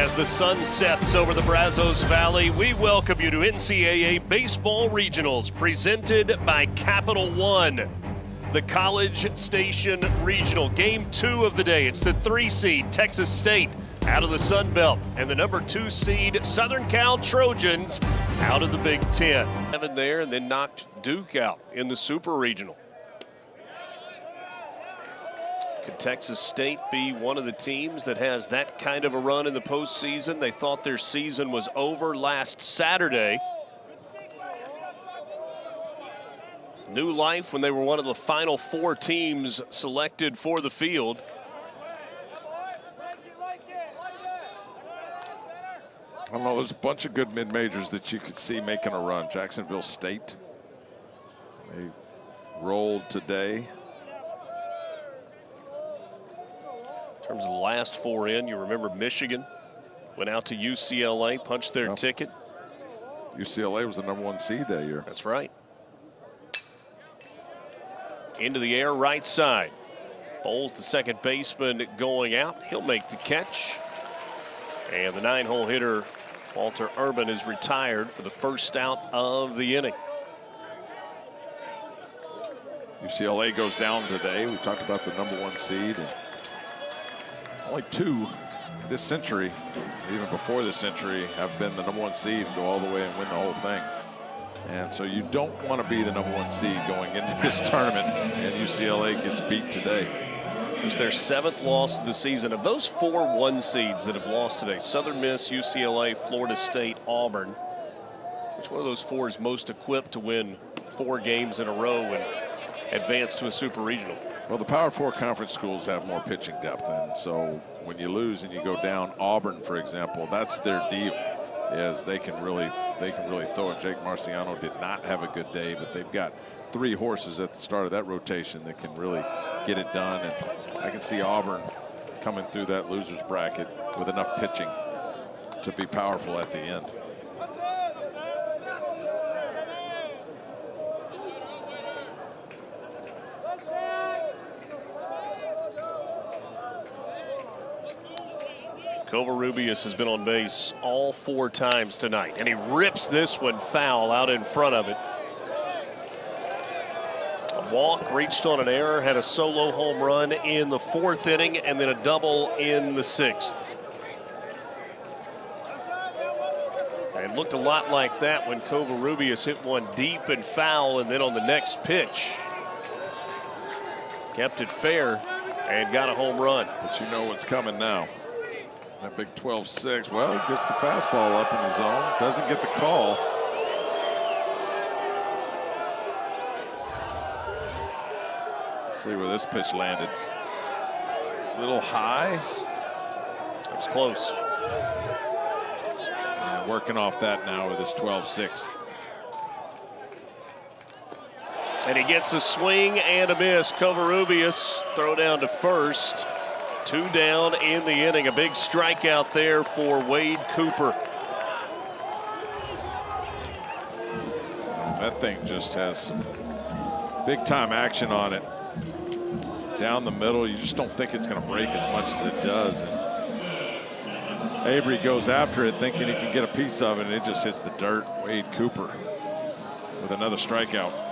As the sun sets over the Brazos Valley, we welcome you to NCAA Baseball Regionals, presented by Capital One. The College Station Regional, Game 2 of the day. It's the 3 seed Texas State out of the Sun Belt, and the number 2 seed Southern Cal Trojans out of the Big Ten. 7 there, and then knocked Duke out in the Super Regional. Could Texas State be one of the teams that has that kind of a run in the postseason? They thought their season was over last Saturday. New life when they were one of the final 4 teams selected for the field. I don't know, there's a bunch of good mid-majors that you could see making a run. Jacksonville State, they rolled today. In terms of the last 4 in, you remember Michigan went out to UCLA, punched their ticket. UCLA was the number 1 seed that year. That's right. Into the air, right side. Boles, the second baseman, going out. He'll make the catch. And the 9-hole hitter, Walter Urban, is retired for the first out of the inning. UCLA goes down today. We talked about the number 1 seed. And only 2 this century, even before this century, have been the number 1 seed and go all the way and win the whole thing. And so you don't want to be the number 1 seed going into this tournament, and UCLA gets beat today. It's their 7th loss of the season. Of those 4 1 seeds that have lost today, Southern Miss, UCLA, Florida State, Auburn, which one of those 4 is most equipped to win 4 games in a row and advance to a super regional? Well, the Power 4 conference schools have more pitching depth, and so when you lose and you go down, Auburn, for example, that's their deal, is they can really throw it. Jake Marciano did not have a good day, but they've got 3 horses at the start of that rotation that can really get it done, and I can see Auburn coming through that loser's bracket with enough pitching to be powerful at the end. Covarrubias has been on base all 4 times tonight, and he rips this one foul out in front of it. A walk, reached on an error, had a solo home run in the 4th inning, and then a double in the 6th. And looked a lot like that when Covarrubias hit one deep and foul, and then on the next pitch, kept it fair and got a home run. But you know what's coming now. That big 12-6. Well, he gets the fastball up in the zone. Doesn't get the call. Let's see where this pitch landed. A little high. It was close. And working off that now with his 12-6. And he gets a swing and a miss. Covarrubias throw down to first. 2 down in the inning. A big strikeout there for Wade Cooper. That thing just has some big time action on it. Down the middle, you just don't think it's going to break as much as it does. And Avery goes after it thinking he can get a piece of it, and it just hits the dirt. Wade Cooper with another strikeout.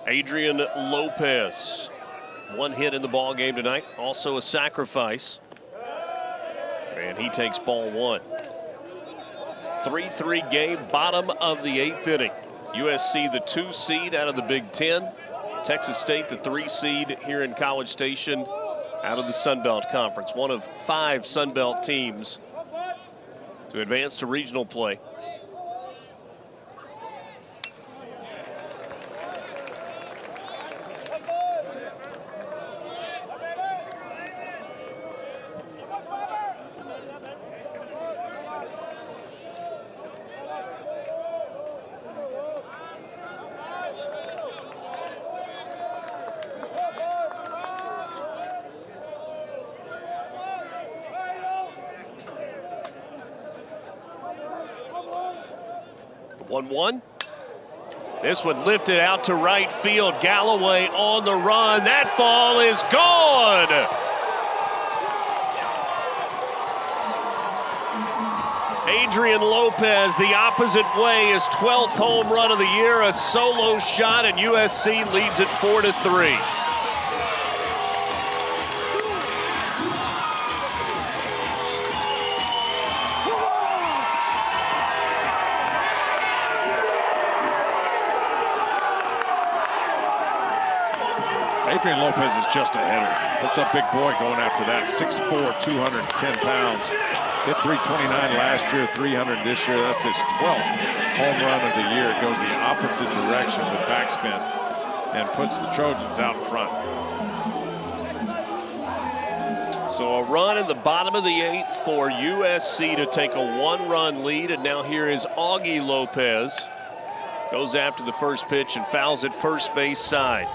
Adrian Lopez, 1 hit in the ball game tonight, also a sacrifice. And he takes ball 1. 3-3 game, bottom of the 8th inning. USC, the 2 seed out of the Big Ten. Texas State, the 3 seed here in College Station out of the Sun Belt Conference. One of 5 Sun Belt teams to advance to regional play. The 1-1. This one lifted out to right field. Galloway on the run. That ball is gone. Adrian Lopez the opposite way, his 12th home run of the year, a solo shot, and USC leads it 4-3. Adrian Lopez is just a hitter. That's a big boy going after that. 6'4", 210 pounds. Hit 329 last year, 300 this year. That's his 12th home run of the year. It goes the opposite direction with backspin and puts the Trojans out in front. So a run in the bottom of the 8th for USC to take a 1-run lead. And now here is Augie Lopez. Goes after the first pitch and fouls at first base side.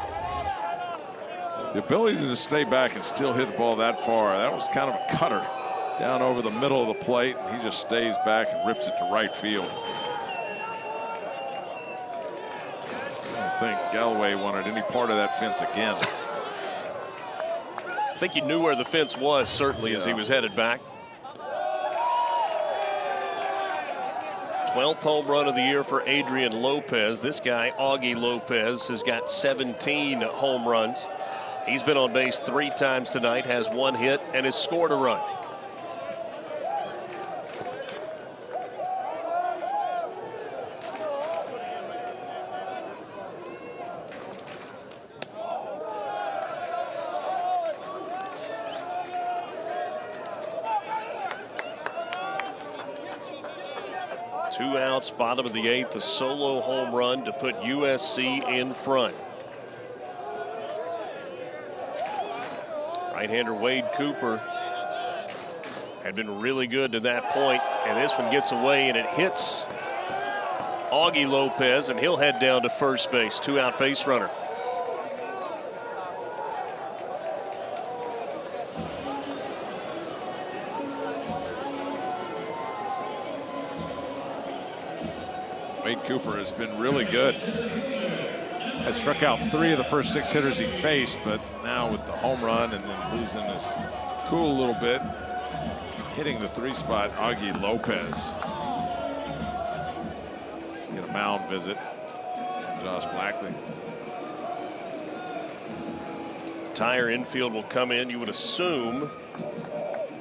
The ability to stay back and still hit the ball that far, that was kind of a cutter down over the middle of the plate. He just stays back and rips it to right field. I don't think Galloway wanted any part of that fence again. I think he knew where the fence was, certainly, as he was headed back. 12th home run of the year for Adrian Lopez. This guy, Augie Lopez, has got 17 home runs. He's been on base 3 times tonight, has 1 hit, and has scored a run. Two outs, bottom of the 8th, a solo home run to put USC in front. Right-hander Wade Cooper had been really good to that point, and this one gets away and it hits Augie Lopez, and he'll head down to first base. 2-out base runner. Wade Cooper has been really good. Had struck out 3 of the first 6 hitters he faced, but now with the home run and then losing his cool a little bit, hitting the 3 spot, Augie Lopez. Get a mound visit from Josh Blackley. Tire infield will come in. You would assume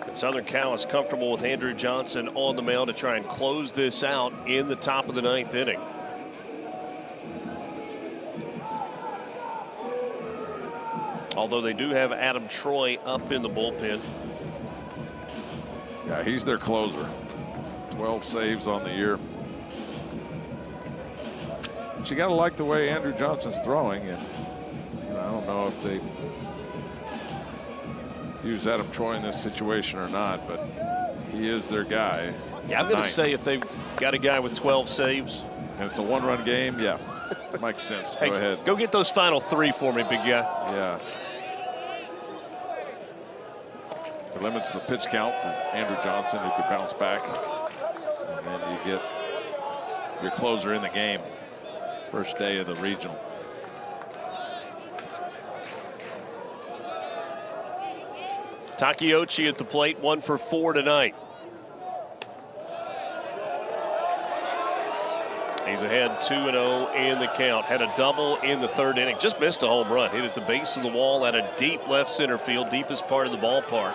that Southern Cal is comfortable with Andrew Johnson on the mound to try and close this out in the top of the 9th inning. Although they do have Adam Troy up in the bullpen. Yeah, he's their closer. 12 saves on the year. But you got to like the way Andrew Johnson's throwing, and I don't know if they use Adam Troy in this situation or not, but he is their guy. Yeah, I'm going to say if they've got a guy with 12 saves. And it's a 1-run game, yeah. Makes sense. Go ahead. Go get those final 3 for me, big guy. Yeah. It limits the pitch count for Andrew Johnson, who could bounce back. And then you get your closer in the game. First day of the regional. Takeuchi at the plate, 1 for 4 tonight. He's ahead 2-0 in the count. Had a double in the 3rd inning. Just missed a home run. Hit at the base of the wall at a deep left center field, deepest part of the ballpark.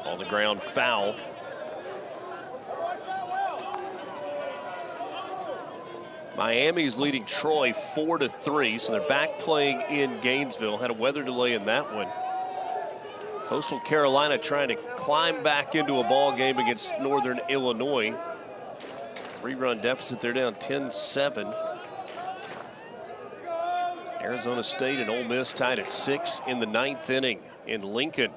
On the ground, foul. Miami's leading Troy 4-3, so they're back playing in Gainesville. Had a weather delay in that one. Coastal Carolina trying to climb back into a ball game against Northern Illinois. 3-run deficit. They're down 10-7. Arizona State and Ole Miss tied at 6 in the 9th inning in Lincoln.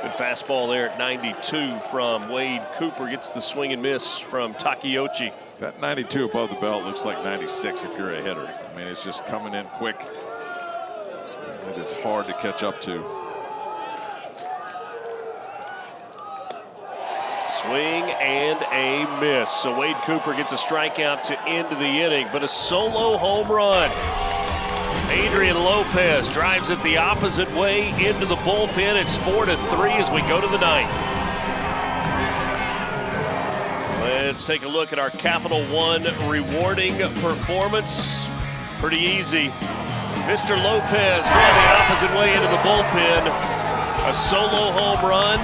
Good fastball there at 92 from Wade Cooper. Gets the swing and miss from Takeuchi. That 92 above the belt looks like 96 if you're a hitter. I mean, it's just coming in quick. It is hard to catch up to. Swing and a miss. So Wade Cooper gets a strikeout to end the inning, but a solo home run. Adrian Lopez drives it the opposite way into the bullpen. It's 4-3 as we go to the ninth. Let's take a look at our Capital One rewarding performance. Pretty easy. Mr. Lopez going the opposite way into the bullpen. A solo home run.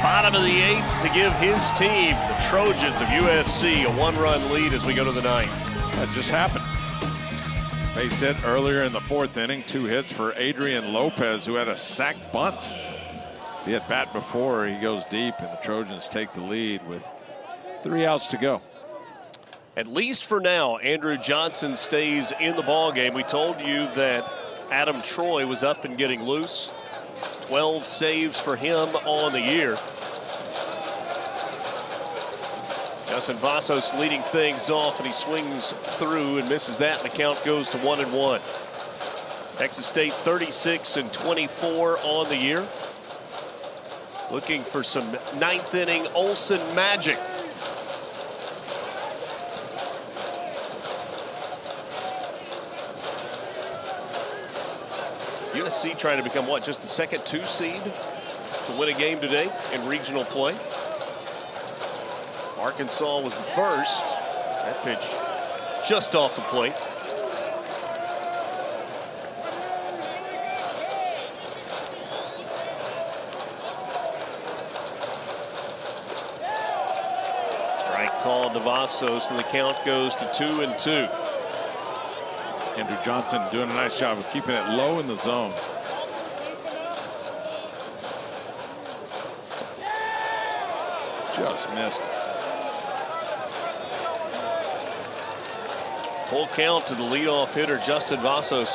Bottom of the eighth to give his team, the Trojans of USC, a one-run lead as we go to the ninth. That just happened. Base hit earlier in the fourth inning. 2 hits for Adrian Lopez, who had a sac bunt. He had bat before. He goes deep, and the Trojans take the lead with 3 outs to go. At least for now, Andrew Johnson stays in the ballgame. We told you that Adam Troy was up and getting loose. 12 saves for him on the year. Justin Vasos leading things off, and he swings through and misses that, and the count goes to 1-1. Texas State 36-24 on the year. Looking for some ninth inning Olsen magic. USC trying to become what, just the second 2 seed to win a game today in regional play. Arkansas was the first. That pitch just off the plate. Strike called to Vasos, and the count goes to 2-2. Andrew Johnson doing a nice job of keeping it low in the zone. Just missed. Full count to the leadoff hitter, Justin Vasos.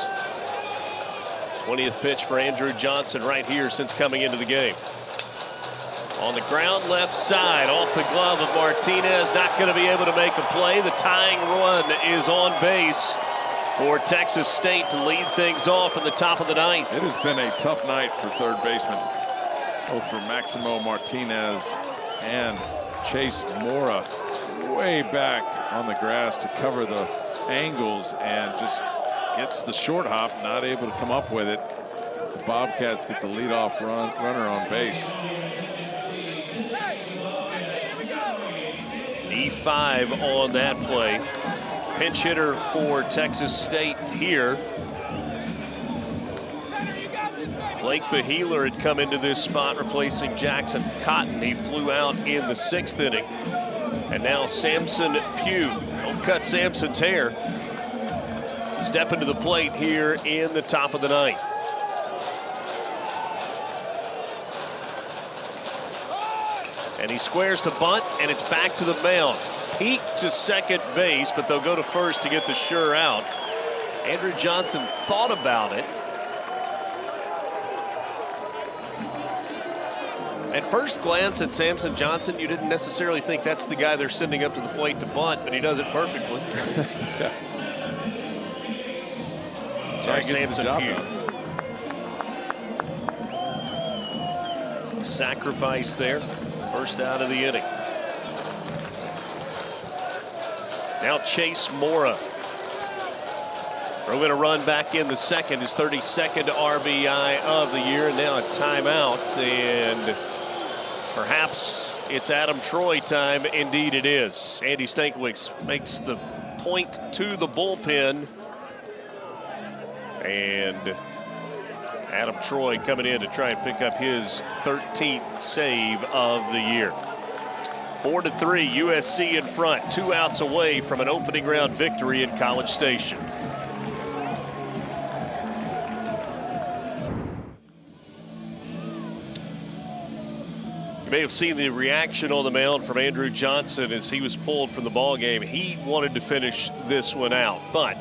20th pitch for Andrew Johnson right here since coming into the game. On the ground left side, off the glove of Martinez, not going to be able to make a play. The tying run is on base for Texas State to lead things off in the top of the ninth. It has been a tough night for third baseman, both for Maximo Martinez and Chase Mora. Way back on the grass to cover the angles and just gets the short hop, not able to come up with it. The Bobcats get the leadoff runner on base. E5 on that play. Pinch hitter for Texas State here. Blake Beheeler had come into this spot replacing Jackson Cotton. He flew out in the 6th inning. And now Samson Pugh. Don't cut Samson's hair. Step into the plate here in the top of the ninth. And he squares to bunt, and it's back to the mound. Peak to second base, but they'll go to first to get the sure out. Andrew Johnson thought about it. At first glance at Samson Johnson, you didn't necessarily think that's the guy they're sending up to the plate to bunt, but he does it perfectly. Yeah. Sorry, Samson Pugh. Sacrifice there. First out of the inning. Now Chase Mora. Drove in a run back in the second, his 32nd RBI of the year, and now a timeout. And perhaps it's Adam Troy time. Indeed it is. Andy Stankiewicz makes the point to the bullpen. And Adam Troy coming in to try and pick up his 13th save of the year. 4-3, USC in front, 2 outs away from an opening round victory in College Station. You may have seen the reaction on the mound from Andrew Johnson as he was pulled from the ball game. He wanted to finish this one out, but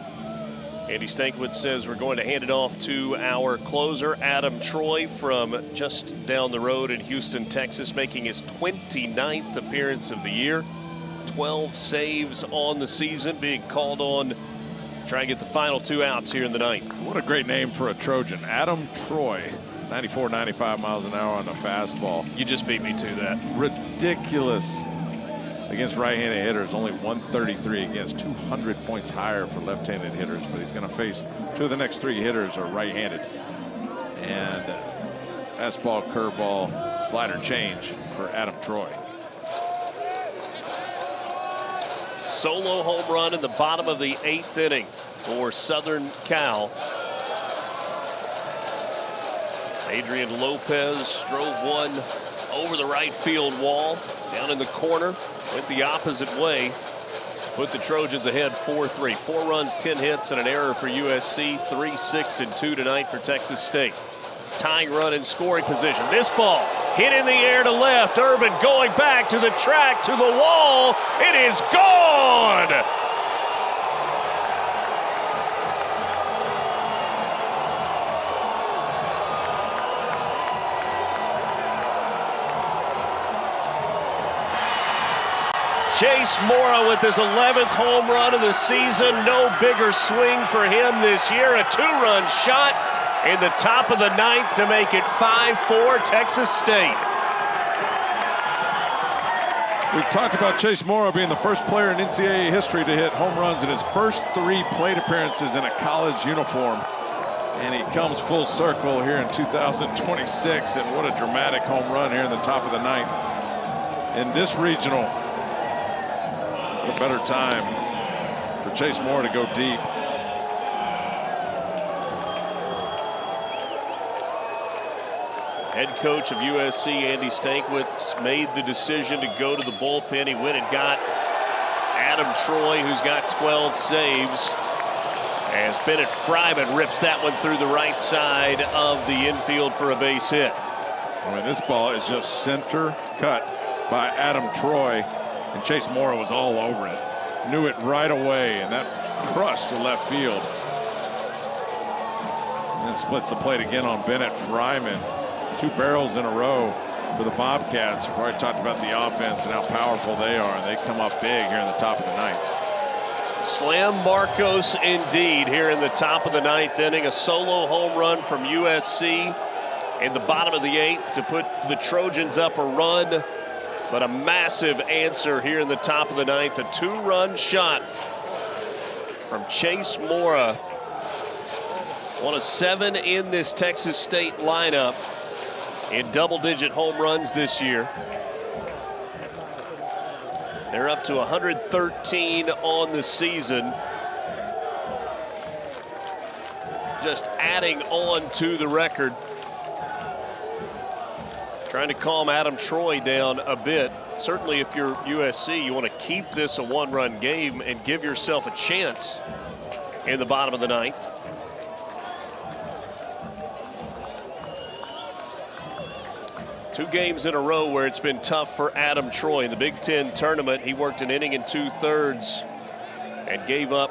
Andy Stankiewicz says we're going to hand it off to our closer, Adam Troy, from just down the road in Houston, Texas, making his 29th appearance of the year. 12 saves on the season, being called on to try and get the final 2 outs here in the ninth. What a great name for a Trojan. Adam Troy, 94, 95 miles an hour on the fastball. You just beat me to that. Ridiculous against right-handed hitters. Only 133 against, 200 points higher for left-handed hitters, but he's going to face 2 of the next 3 hitters are right-handed. And fastball, curveball, slider change for Adam Troy. Solo home run in the bottom of the 8th inning for Southern Cal. Adrian Lopez drove one over the right field wall, down in the corner, went the opposite way, put the Trojans ahead 4-3. 4 runs, 10 hits, and an error for USC. 3, 6, and 2 tonight for Texas State. Tying run in scoring position. This ball hit in the air to left. Urban going back to the track, to the wall. It is gone. Chase Mora with his 11th home run of the season. No bigger swing for him this year. A 2-run shot in the top of the 9th to make it 5-4 Texas State. We talked about Chase Mora being the first player in NCAA history to hit home runs in his first 3 plate appearances in a college uniform. And he comes full circle here in 2026. And what a dramatic home run here in the top of the 9th. In this regional, what a better time for Chase Mora to go deep. Head coach of USC, Andy Stankiewicz, made the decision to go to the bullpen. He went and got Adam Troy, who's got 12 saves, as Bennett Fryman rips that one through the right side of the infield for a base hit. I mean, this ball is just center cut by Adam Troy, and Chase Mora was all over it. Knew it right away, and that crushed to left field. And then splits the plate again on Bennett Fryman. 2 barrels in a row for the Bobcats. We've already talked about the offense and how powerful they are, and they come up big here in the top of the 9th. Slam Marcos indeed here in the top of the 9th inning. A solo home run from USC in the bottom of the 8th to put the Trojans up a run, but a massive answer here in the top of the 9th. A 2-run shot from Chase Mora. 1 of 7 in this Texas State lineup in double-digit home runs this year. They're up to 113 on the season. Just adding on to the record. Trying to calm Adam Troy down a bit. Certainly if you're USC, you want to keep this a 1-run game and give yourself a chance in the bottom of the 9th. Two games in a row where it's been tough for Adam Troy. In the Big Ten tournament, he worked an inning and 2/3 and gave up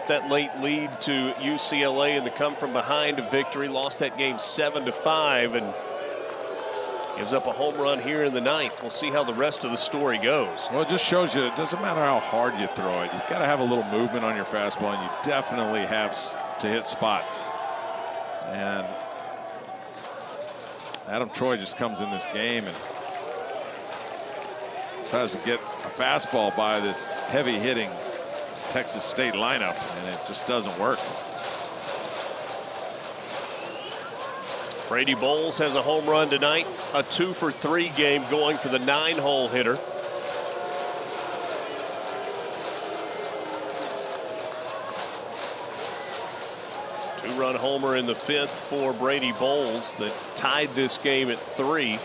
that late lead to UCLA in the come-from-behind victory. Lost that game 7-5 and gives up a home run here in the 9th. We'll see how the rest of the story goes. Well, it just shows you it doesn't matter how hard you throw it. You've got to have a little movement on your fastball, and you definitely have to hit spots. And Adam Troy just comes in this game and tries to get a fastball by this heavy-hitting Texas State lineup, and it just doesn't work. Brady Boles has a home run tonight, a 2-for-3 game going for the 9-hole hitter. Two-run homer in the 5th for Brady Boles that tied this game at 3.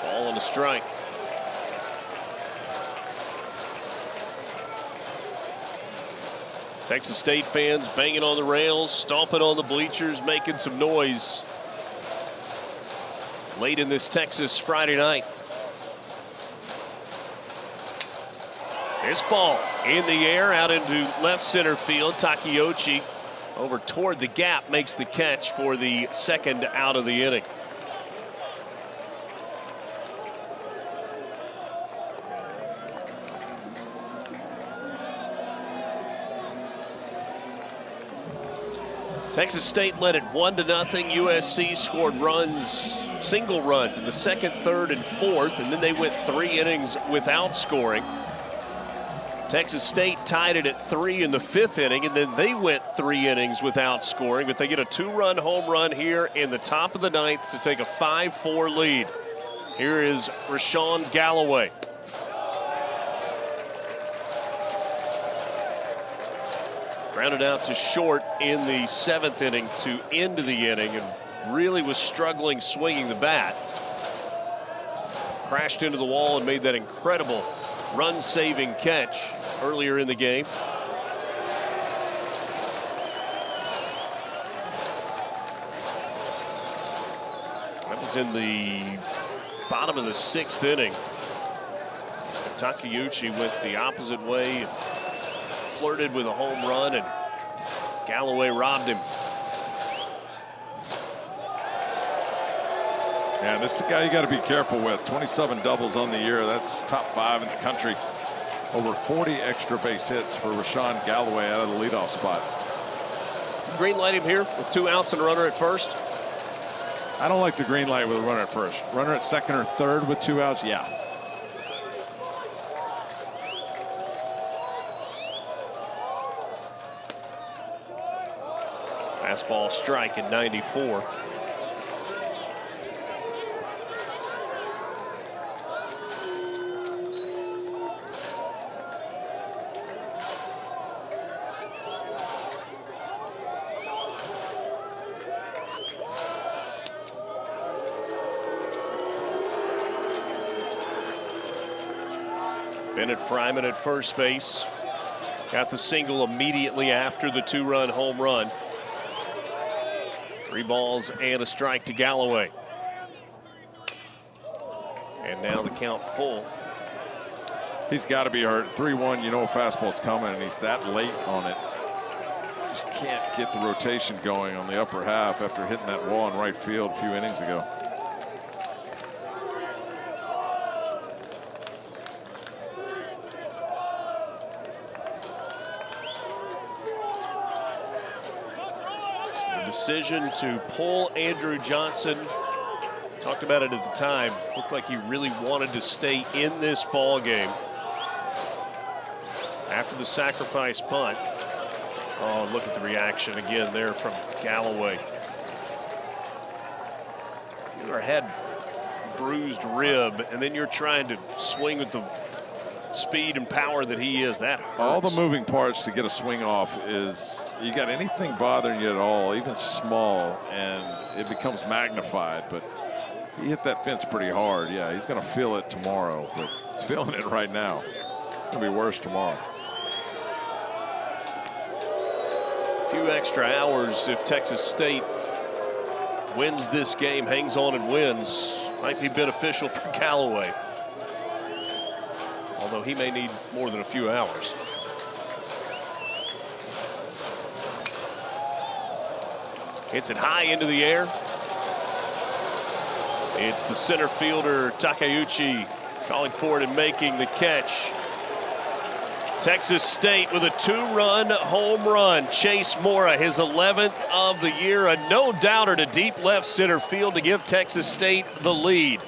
Ball and a strike. Texas State fans banging on the rails, stomping on the bleachers, making some noise late in this Texas Friday night. This ball in the air out into left center field. Takeuchi over toward the gap makes the catch for the second out of the inning. Texas State led it 1-0. USC scored single runs in the second, third, and fourth, and then they went 3 innings without scoring. Texas State tied it at 3 in the 5th inning, and then they went 3 innings without scoring, but they get a 2-run home run here in the top of the 9th to take a 5-4 lead. Here is Rashawn Galloway. Grounded out to short in the 7th inning to end the inning, and really was struggling swinging the bat. Crashed into the wall and made that incredible run-saving catch earlier in the game. That was in the bottom of the 6th inning. Takeuchi went the opposite way and flirted with a home run, and Galloway robbed him. Yeah, this is the guy you got to be careful with. 27 doubles on the year. That's top 5 in the country. Over 40 extra base hits for Rashawn Galloway out of the leadoff spot. Green light him here with 2 outs and a runner at first. I don't like the green light with a runner at first. Runner at second or third with 2 outs, yeah. Fastball strike at 94. Bennett Fryman at first base. Got the single immediately after the 2-run home run. 3 balls and a strike to Galloway. And now the count full. He's got to be hurt. 3-1, you know a fastball's coming, and he's that late on it. Just can't get the rotation going on the upper half after hitting that wall in right field a few innings ago. Decision to pull Andrew Johnson. Talked about it at the time. Looked like he really wanted to stay in this ball game. After the sacrifice punt. Oh, look at the reaction again there from Galloway. You had bruised rib, and then you're trying to swing with the speed and power that he is. That hurts. All the moving parts to get a swing off is, you got anything bothering you at all, even small, and it becomes magnified. But he hit that fence pretty hard. Yeah, he's going to feel it tomorrow, but he's feeling it right now. It's going to be worse tomorrow. A few extra hours if Texas State wins this game, hangs on and wins, might be beneficial for Galloway. Although he may need more than a few hours. Hits it high into the air. It's the center fielder, Takeuchi, calling for it and making the catch. Texas State with a 2-run home run. Chase Mora, his 11th of the year. A no-doubter to deep left center field to give Texas State the lead.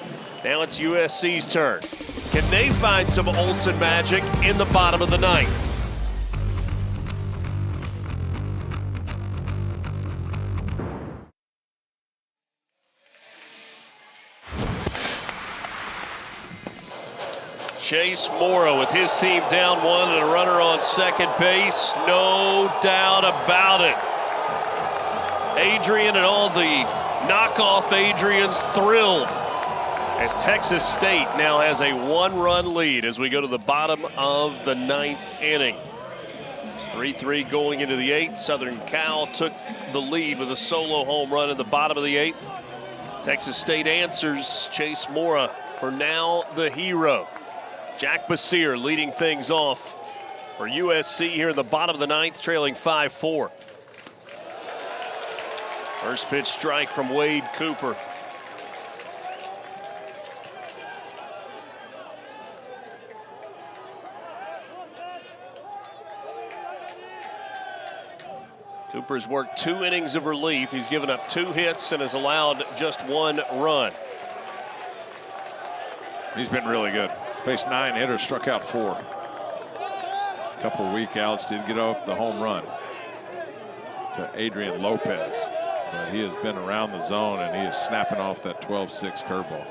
Now it's USC's turn. Can they find some Olsen magic in the bottom of the 9th? Chase Mora with his team down 1 and a runner on second base. No doubt about it. Adrian and all the knockoff Adrians thrilled as Texas State now has a 1-run lead as we go to the bottom of the 9th inning. It's 3-3 going into the 8th. Southern Cal took the lead with a solo home run in the bottom of the 8th. Texas State answers. Chase Mora for now the hero. Jack Basir leading things off for USC here in the bottom of the ninth, trailing 5-4. First pitch strike from Wade Cooper. Cooper's worked 2 innings of relief. He's given up 2 hits and has allowed just 1 run. He's been really good. Faced 9 hitters, struck out 4. A couple weak outs, did get up the home run to Adrian Lopez. But he has been around the zone, and he is snapping off that 12-6 curveball.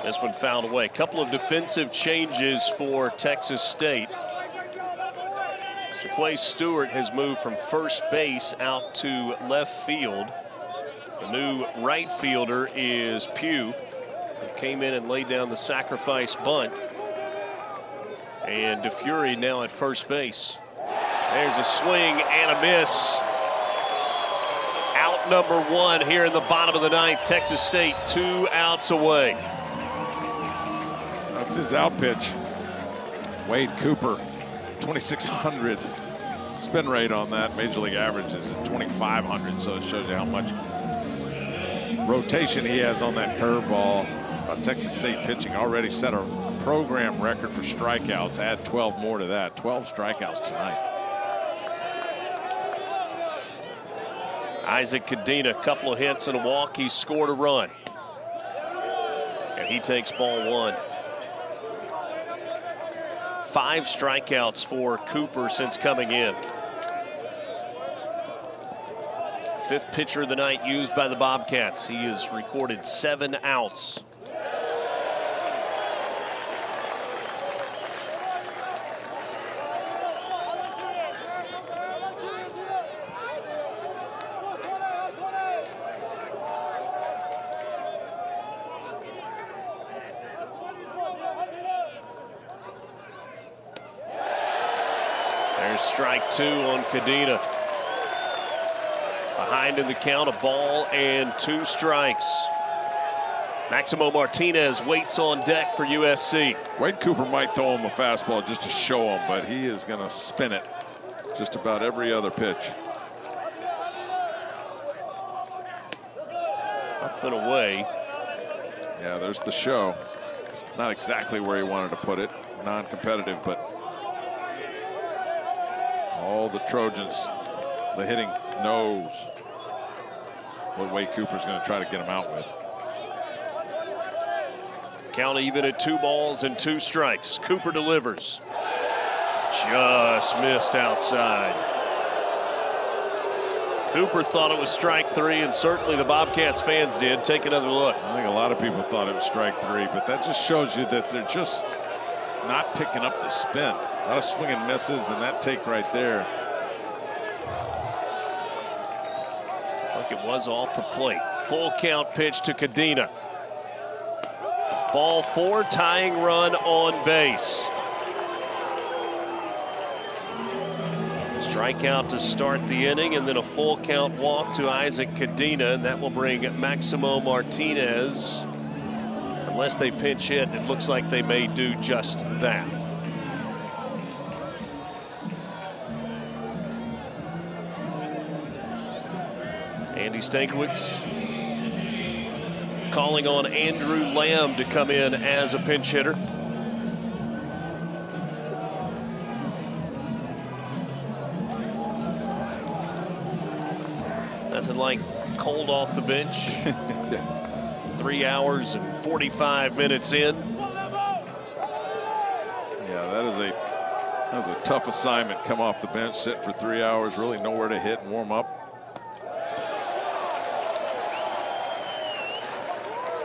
This one fouled away. A couple of defensive changes for Texas State. Jaquay Stewart has moved from first base out to left field. The new right fielder is Pugh, who came in and laid down the sacrifice bunt. And DeFury now at first base. There's a swing and a miss. Out number 1 here in the bottom of the ninth. Texas State 2 outs away. That's his out pitch. Wade Cooper, 2,600 spin rate on that. Major League average is at 2,500, so it shows you how much rotation he has on that curveball. Texas State pitching already set a program record for strikeouts. Add 12 more to that. 12 strikeouts tonight. Isaac Cadena, a couple of hits and a walk. He scored a run. And he takes ball 1. 5 strikeouts for Cooper since coming in. 5th pitcher of the night used by the Bobcats. He has recorded 7 outs. There's strike 2 on Cadena. Behind in the count, a ball and 2 strikes. Maximo Martinez waits on deck for USC. Wade Cooper might throw him a fastball just to show him, but he is going to spin it just about every other pitch. Up and away. Yeah, there's the show. Not exactly where he wanted to put it. Non-competitive, but all the Trojans, the hitting knows what Wade Cooper's going to try to get him out with. Count even at 2 balls and 2 strikes. Cooper delivers. Just missed outside. Cooper thought it was strike 3, and certainly the Bobcats fans did. Take another look. I think a lot of people thought it was strike 3, but that just shows you that they're just not picking up the spin. A lot of swing and misses, and that take right there. Like it was off the plate. Full count pitch to Cadena. Ball 4, tying run on base. Strikeout to start the inning, and then a full count walk to Isaac Cadena, and that will bring Maximo Martinez. Unless they pinch hit, it looks like they may do just that. Andy Stankiewicz calling on Andrew Lamb to come in as a pinch hitter. Nothing like cold off the bench. 3 hours and 45 minutes in. Yeah, that is a tough assignment. Come off the bench, sit for 3 hours, really nowhere to hit and warm up.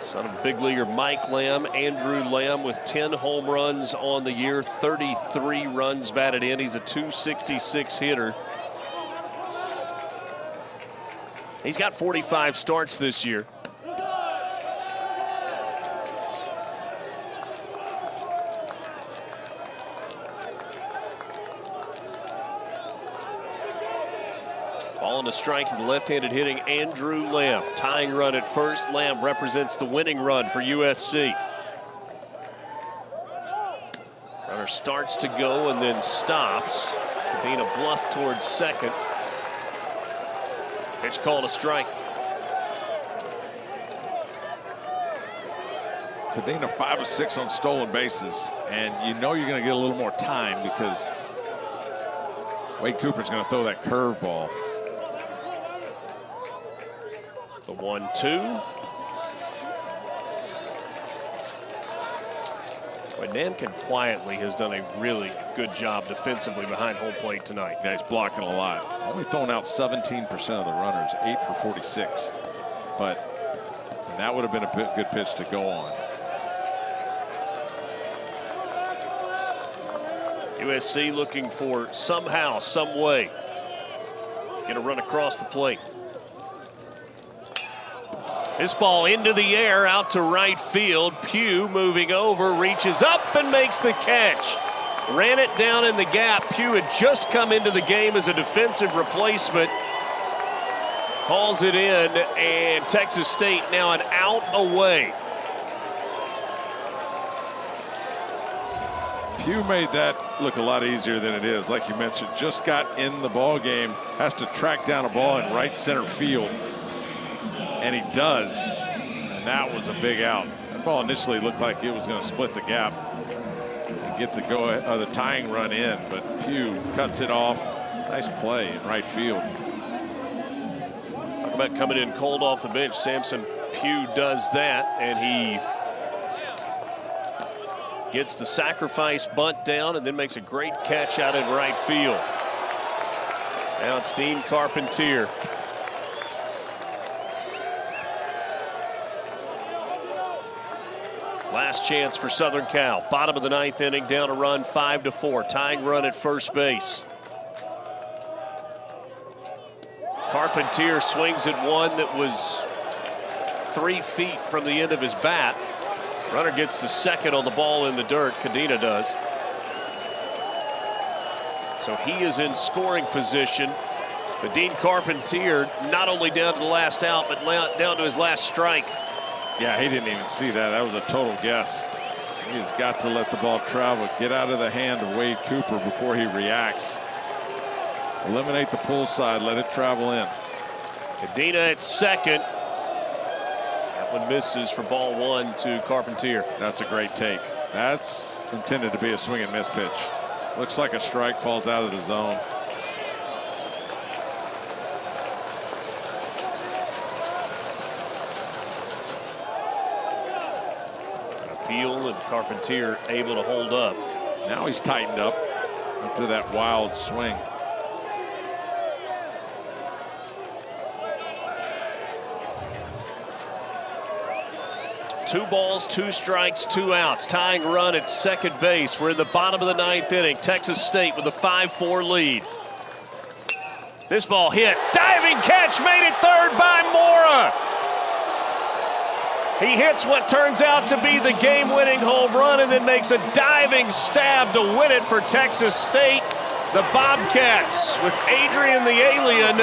Son of big leaguer Mike Lamb, Andrew Lamb with 10 home runs on the year, 33 runs batted in. He's a .266 hitter. He's got 45 starts this year. Ball and a strike to the left-handed hitting Andrew Lamb. Tying run at first. Lamb represents the winning run for USC. Runner starts to go and then stops. Cadena bluffed towards second. Pitch called a strike. Cadena 5 of 6 on stolen bases, and you know you're going to get a little more time because Wade Cooper's going to throw that curveball. The 1-2. Nankin quietly has done a really good job defensively behind home plate tonight. Yeah, he's blocking a lot. Only throwing out 17% of the runners, 8 for 46. And that would have been a good pitch to go on. USC looking for somehow, some way, get a run across the plate. This ball into the air, out to right field. Pugh moving over, reaches up and makes the catch. Ran it down in the gap. Pugh had just come into the game as a defensive replacement. Hauls it in, and Texas State now an out away. Pugh made that look a lot easier than it is. Like you mentioned, just got in the ball game, has to track down a ball in right center field. And he does, and that was a big out. That ball initially looked like it was going to split the gap and get the tying run in, but Pugh cuts it off. Nice play in right field. Talk about coming in cold off the bench. Samson Pugh does that, and he gets the sacrifice bunt down and then makes a great catch out in right field. Now it's Dean Carpentier. Last chance for Southern Cal. Bottom of the ninth inning, down a run, 5-4. Tying run at first base. Carpentier swings at one that was 3 feet from the end of his bat. Runner gets to second on the ball in the dirt. Cadena does. So he is in scoring position. But Dean Carpentier not only down to the last out, but down to his last strike. Yeah, he didn't even see that. That was a total guess. He has got to let the ball travel, get out of the hand of Wade Cooper before he reacts. Eliminate the pull side, let it travel in. Cadena at second. That one misses for ball one to Carpentier. That's a great take. That's intended to be a swing and miss pitch. Looks like a strike, falls out of the zone. Peel and Carpentier able to hold up. Now he's tightened up after that wild swing. Two balls, 2 strikes, 2 outs. Tying run at second base. We're in the bottom of the ninth inning. Texas State with a 5-4 lead. This ball hit. Diving catch made it third by Mora. He hits what turns out to be the game-winning home run and then makes a diving stab to win it for Texas State. The Bobcats with Adrian the Alien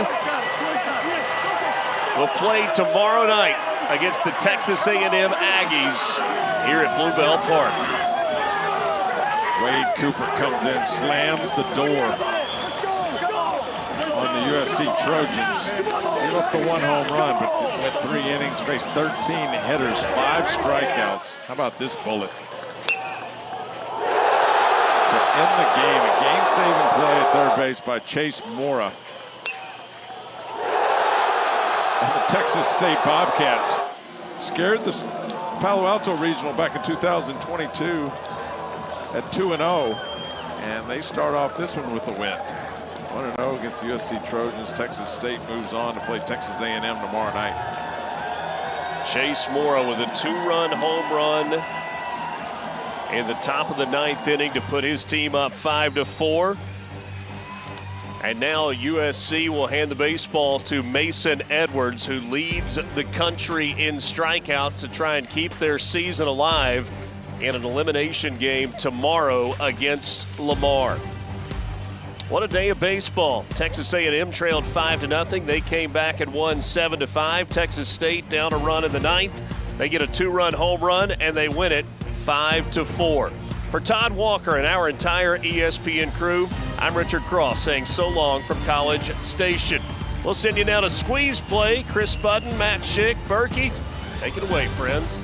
will play tomorrow night against the Texas A&M Aggies here at Bluebell Park. Wade Cooper comes in, slams the door on the USC Trojans. Gave up the 1 home run, but went 3 innings, faced 13 hitters, 5 strikeouts. How about this bullet? To end the game, a game-saving play at third base by Chase Mora. And the Texas State Bobcats scared the Palo Alto Regional back in 2022 at 2-0, and they start off this one with the win. 1-0 against the USC Trojans. Texas State moves on to play Texas A&M tomorrow night. Chase Mora with a 2-run home run in the top of the ninth inning to put his team up 5-4. And now USC will hand the baseball to Mason Edwards, who leads the country in strikeouts to try and keep their season alive in an elimination game tomorrow against Lamar. What a day of baseball. Texas A&M trailed 5-0. They came back and won 7-5. Texas State down a run in the ninth. They get a 2-run home run and they win it 5-4. For Todd Walker and our entire ESPN crew, I'm Richard Cross saying so long from College Station. We'll send you now to Squeeze Play. Chris Budden, Matt Schick, Berkey. Take it away, friends.